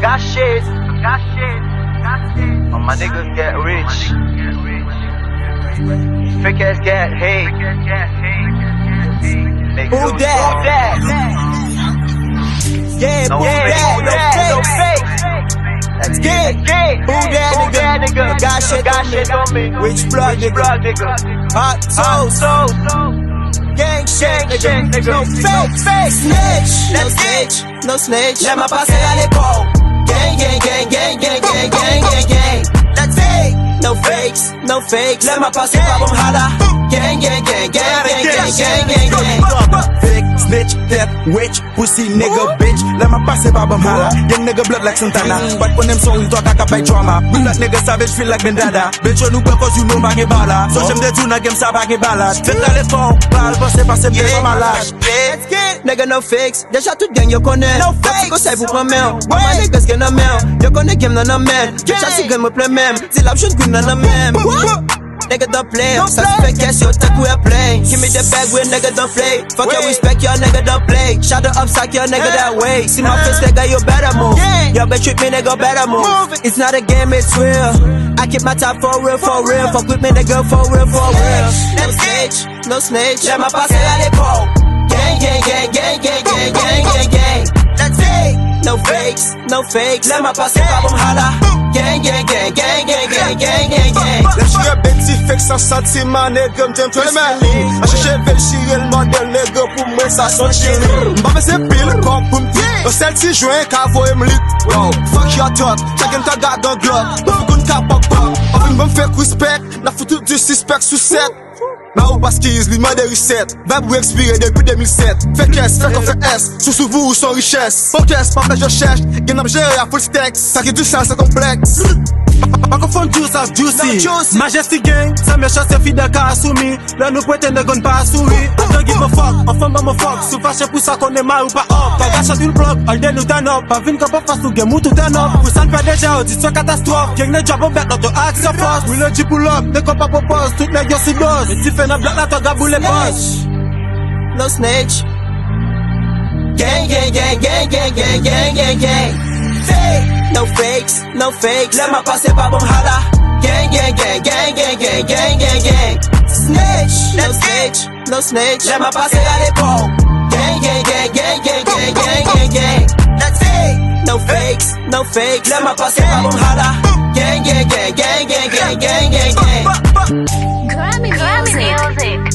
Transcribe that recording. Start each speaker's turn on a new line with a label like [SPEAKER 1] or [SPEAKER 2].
[SPEAKER 1] got shit. All my niggas get rich. Fake ass get hate.
[SPEAKER 2] Who that? Yeah,
[SPEAKER 1] No
[SPEAKER 2] who that?
[SPEAKER 1] no fake.
[SPEAKER 2] Let's get who that nigga? Got shit on me. Which blood nigga? Hot toast. Gang shit nigga. No fake. Snitch. No snitch. Let my passe à l'épaule. Gang. Let's say no fakes. Let my passe pas bon hala. Gang.
[SPEAKER 3] Fake, snitch, death, witch, pussy, nigga, bitch. Let my pass it, Baba Mala. Young nigga blood like Santana. But when them songs we talk, I can buy drama. Real that nigga savage feel like Bendada. Bitch, you know cause you know Baggy Bala. So j'aime des tunes, game ça Baggy Bala. Faites à l'effort, parle, passe, bien ma lâche.
[SPEAKER 2] Let's get nigga no fakes. Déjà tout gang yo connaît. No fakes. Ko say pour prendre main. My niggas get no main. Yo connaît game nan man. Yo chasse game me plein même. C'est la chose green nan même. Nigga don't play, ça se fait cash, yo take we a play. Give me the bag where nigga don't play. Fuck your respect, your nigga don't play. Shout the upside, your nigga that way. See my face, nigga, you better move. Yo bitch with me, nigga, better move. It's not a game, it's real. I keep my top for real. Fuck with me, nigga, for real. No snitch, let my passe à l'épaule. Gang. That's it. No fakes, let my passe pas bon hala. Gang.
[SPEAKER 3] Là j'suis un petit fake sans sentiment, nigga, m't'aime plus skilly. A chercher belle chier le modèle, nigga, pour moi ça sonne chérie. M'bave c'est pile, comme pour m'tire. Au celle si joint, qu'avo et m'lit. Yo, fuck your thought, chacun ta garde en globe. Pas fougoun ka pop. Open m'bam fait respect, n'a foutu du suspect sous 7. Na ou baskiz, li man de reset. Vibe ou expiré depuis 2007. Fait caisse, fait qu'on fait S. Sous vous ou sans richesse. Focus, pas je cherche. Gain up géré à full stacks. Ça qui du sens, c'est complexe. Pas confondre juice as juicy. Majesty gang, ça me chasse fidèle qu'à assoumi. Là nous prêtons de gun pas à souris. I don't give a fuck, enfin pas me fuck. Sous fâché pour ça qu'on est mal ou pas up. Pas gâche une bloc, all day nous turn up. Pas vine qu'on peut face ou game ou tout turn up. Pour ça ne fait déjà, on dit soit catastrophe. Gang ne job au bête, notre axe à force. Oui le Jeep pull up, ne qu'on pas propose. Toutes les gars si dose. Et si fait na black là, t'as gabou les boss.
[SPEAKER 2] No snitch. Gang. Fake, no fakes. Let my passe pas bon hala. Gang. Snitch, no snitch. Let my passe à l'épaule. Gang. That's it. No fakes. Let my passe pas bon hala. Gang.
[SPEAKER 4] Grammy music.